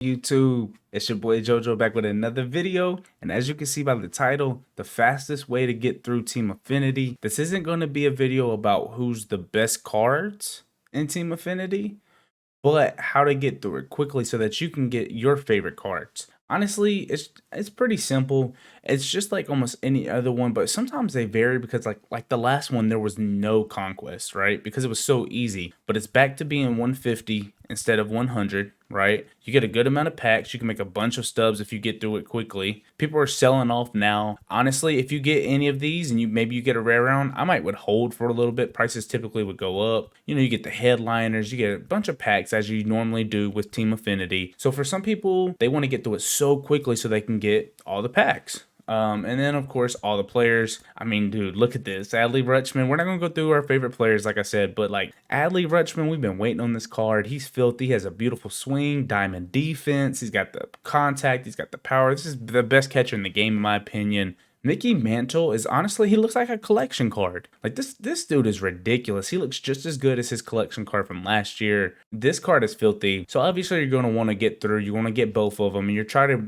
YouTube, it's your boy JoJo back with another video, and as you can see by the title, the fastest way to get through Team Affinity. This isn't going to be a video about who's the best cards in Team Affinity, but how to get through it quickly so that you can get your favorite cards. Honestly, it's pretty simple. It's just like almost any other one, but sometimes they vary because like the last one there was no conquest, right? Because it was so easy. But it's back to being 150 instead of 100, right? You get a good amount of packs. You can make a bunch of stubs if you get through it quickly. People are selling off now. Honestly, if you get any of these and maybe you get a rare round, I would hold for a little bit. Prices typically would go up. You know, you get the headliners, you get a bunch of packs as you normally do with Team Affinity. So for some people, they want to get through it so quickly so they can get all the packs. And then, of course, all the players. I mean, dude, look at this. Adley Rutschman. We're not going to go through our favorite players, like I said, but like Adley Rutschman, we've been waiting on this card. He's filthy. He has a beautiful swing, diamond defense. He's got the contact. He's got the power. This is the best catcher in the game, in my opinion. Mickey Mantle is honestly, he looks like a collection card. Like this dude is ridiculous. He looks just as good as his collection card from last year. This card is filthy. So obviously you're going to want to get through. You want to get both of them, and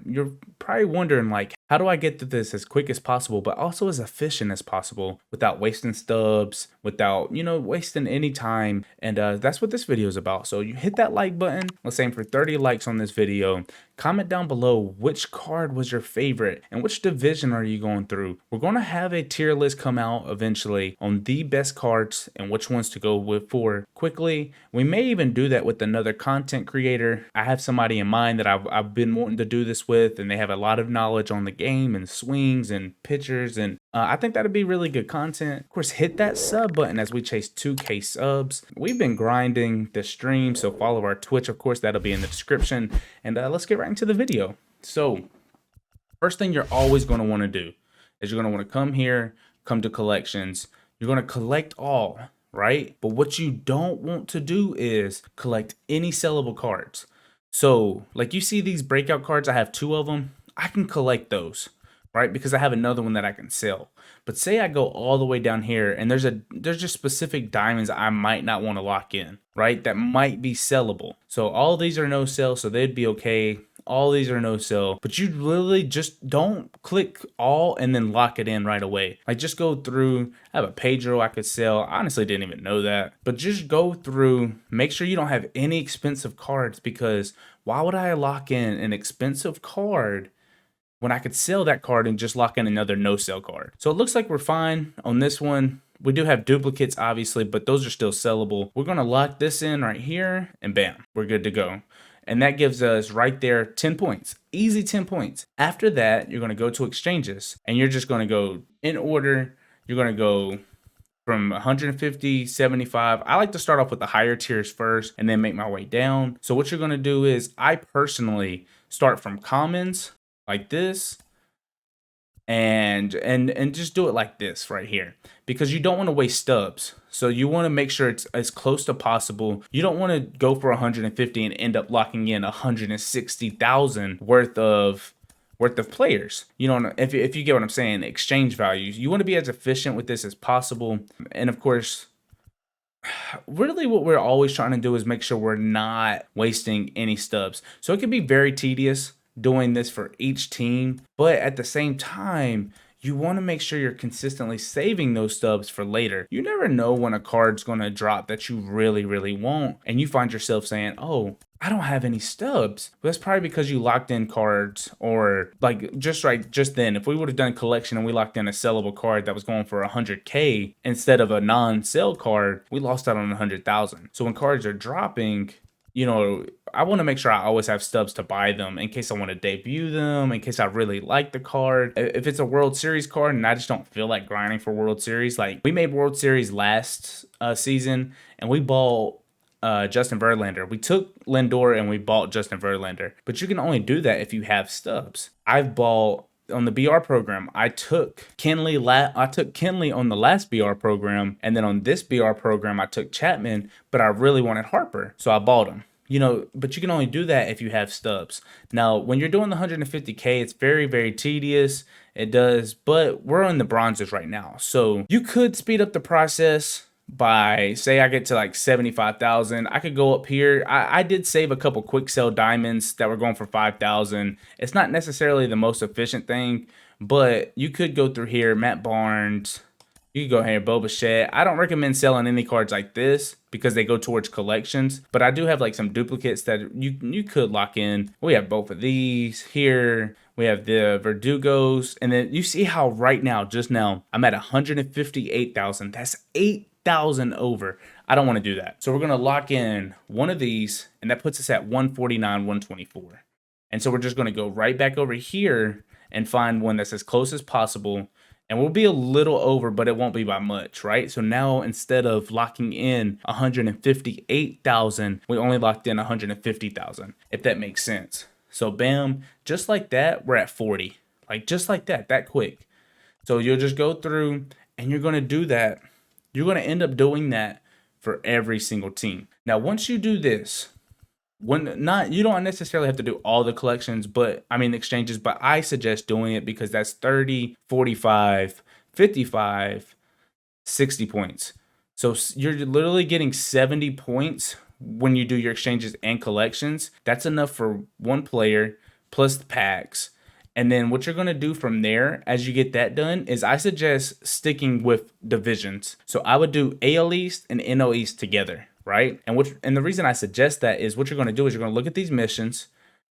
you're probably wondering like, how do I get through this as quick as possible, but also as efficient as possible without wasting stubs, without, you know, wasting any time. And that's what this video is about. So you hit that like button. Let's aim for 30 likes on this video. Comment down below which card was your favorite and which division are you going through. We're going to have a tier list come out eventually on the best cards and which ones to go with for quickly. We may even do that with another content creator. I have somebody in mind that I've been wanting to do this with, and they have a lot of knowledge on the game and swings and pitchers, and I think that'd be really good content. Of course, hit that sub button as we chase 2K subs. We've been grinding the stream, so follow our Twitch. Of course, that'll be in the description. And let's get right into the video. So first thing you're always going to want to do is you're going to want to come here, come to collections. You're going to collect all, right? But what you don't want to do is collect any sellable cards. So like you see these breakout cards, I have 2 of them. I can collect those, right? Because I have another one that I can sell. But say I go all the way down here and there's just specific diamonds I might not want to lock in, right? That might be sellable. So all these are no sell, so they'd be okay. All these are no sell, but you literally just don't click all and then lock it in right away. Like just go through. I have a Pedro I could sell. I honestly didn't even know that, but just go through, make sure you don't have any expensive cards, because why would I lock in an expensive card when I could sell that card and just lock in another no sell card? So it looks like we're fine on this one. We do have duplicates, obviously, but those are still sellable. We're going to lock this in right here, and bam, we're good to go. And that gives us right there 10 points, easy 10 points. After that, you're going to go to exchanges, and you're just going to go in order. You're going to go from 150, 75. I like to start off with the higher tiers first and then make my way down. So what you're going to do is, I personally start from commons like this, and just do it like this right here, because you don't want to waste stubs. So you want to make sure it's as close to possible. You don't want to go for 150 and end up locking in 160,000 worth of players. You know, if you get what I'm saying, exchange values. You want to be as efficient with this as possible. And of course, really what we're always trying to do is make sure we're not wasting any stubs. So it can be very tedious doing this for each team, but at the same time, you want to make sure you're consistently saving those stubs for later. You never know when a card's going to drop that you really, really want, and you find yourself saying, oh, I don't have any stubs. But that's probably because you locked in cards, or like just then, if we would have done collection and we locked in a sellable card that was going for 100K instead of a non-sell card, we lost out on 100,000. So when cards are dropping, you know, I want to make sure I always have stubs to buy them in case I want to debut them, in case I really like the card. If it's a World Series card and I just don't feel like grinding for World Series, like we made World Series last season and we bought Justin Verlander. We took Lindor and we bought Justin Verlander, but you can only do that if you have stubs. I've bought on the BR program. I took Kenley on the last BR program, and then on this BR program I took Chapman, but I really wanted Harper, so I bought him. You know, but you can only do that if you have stubs. Now, when you're doing the 150K, it's very, very tedious. It does, but we're in the bronzes right now, so you could speed up the process. by, say I get to like 75,000, I could go up here. I did save a couple quick sell diamonds that were going for 5,000. It's not necessarily the most efficient thing, but you could go through here, Matt Barnes. You can go here, Boba Shed. I don't recommend selling any cards like this because they go towards collections, but I do have like some duplicates that you could lock in. We have both of these here. We have the Verdugos, and then you see how right now, just now, I'm at 158,000. That's 8,000 over. I don't want to do that. So we're going to lock in one of these, and that puts us at 149, 124. And so we're just going to go right back over here and find one that's as close as possible. And we'll be a little over, but it won't be by much, right? So now instead of locking in 158,000, we only locked in 150,000, if that makes sense. So bam, just like that, we're at 40. Like just like that, that quick. So you'll just go through and you're going to do that. You're going to end up doing that for every single team. Now, once you do this, you don't necessarily have to do all the collections, but I mean exchanges, but I suggest doing it because that's 30, 45, 55, 60 points. So you're literally getting 70 points when you do your exchanges and collections. That's enough for one player plus the packs. And then what you're going to do from there as you get that done is I suggest sticking with divisions. So I would do AL East and NL East together, right? And the reason I suggest that is what you're going to do is you're going to look at these missions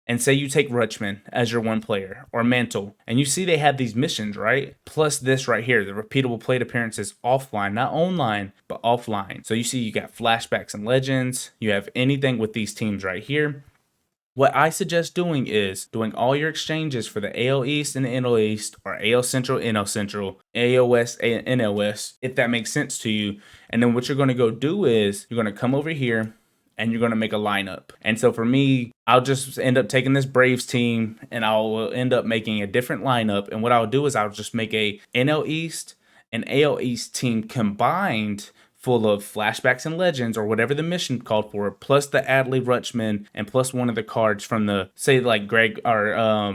and say you take Rutschman as your one player or Mantle, and you see they have these missions, right? Plus this right here, the repeatable plate appearances offline, not online, but offline. So you see you got flashbacks and legends. You have anything with these teams right here. What I suggest doing is doing all your exchanges for the AL East and the NL East, or AL Central, NL Central, AL West, NL West, if that makes sense to you. And then what you're going to go do is you're going to come over here and you're going to make a lineup. And so for me, I'll just end up taking this Braves team and I'll end up making a different lineup. And what I'll do is I'll just make a NL East and AL East team combined, full of flashbacks and legends or whatever the mission called for, plus the Adley Rutschman and plus one of the cards from the, say like Greg or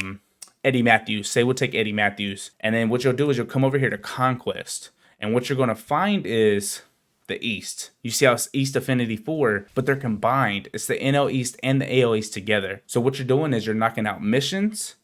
Eddie Matthews. Say we'll take Eddie Matthews. And then what you'll do is you'll come over here to Conquest. And what you're going to find is the East. You see how it's East Affinity 4, but they're combined. It's the NL East and the AL East together. So what you're doing is you're knocking out missions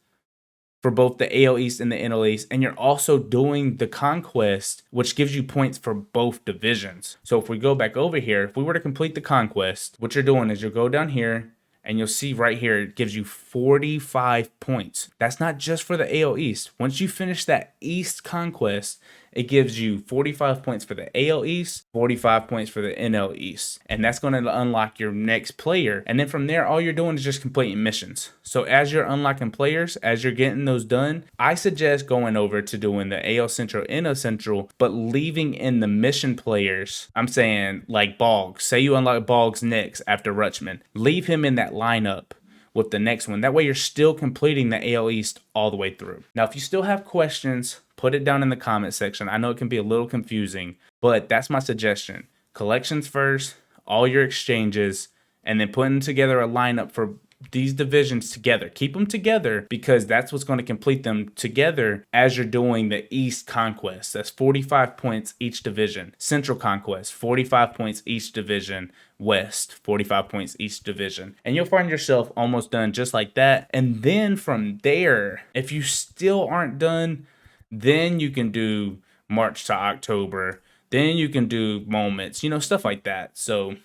for both the AL East and the NL East, and you're also doing the Conquest, which gives you points for both divisions. So if we go back over here, if we were to complete the Conquest, what you're doing is you'll go down here, and you'll see right here, it gives you 45 points. That's not just for the AL East. Once you finish that East Conquest, it gives you 45 points for the AL East, 45 points for the NL East. And that's going to unlock your next player. And then from there, all you're doing is just completing missions. So as you're unlocking players, as you're getting those done, I suggest going over to doing the AL Central, NL Central, but leaving in the mission players. I'm saying like Boggs. Say you unlock Boggs next after Rutschman. Leave him in that lineup with the next one. That way you're still completing the AL East all the way through. Now, if you still have questions, put it down in the comment section. I know it can be a little confusing, but that's my suggestion. Collections first, all your exchanges, and then putting together a lineup for these divisions together. Keep them together because that's what's going to complete them together as you're doing the East Conquest. That's 45 points each division. Central Conquest, 45 points each division. West, 45 points each division. And you'll find yourself almost done just like that. And then from there, if you still aren't done, then you can do March to October. Then you can do moments, stuff like that. So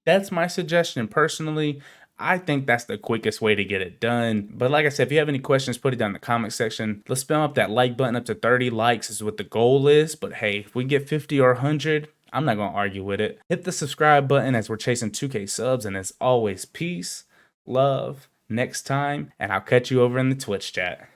that's my suggestion personally. I think that's the quickest way to get it done. But like I said, if you have any questions, put it down in the comment section. Let's spam up that like button up to 30 likes is what the goal is. But hey, if we get 50 or 100, I'm not going to argue with it. Hit the subscribe button as we're chasing 2K subs. And as always, peace, love, next time, and I'll catch you over in the Twitch chat.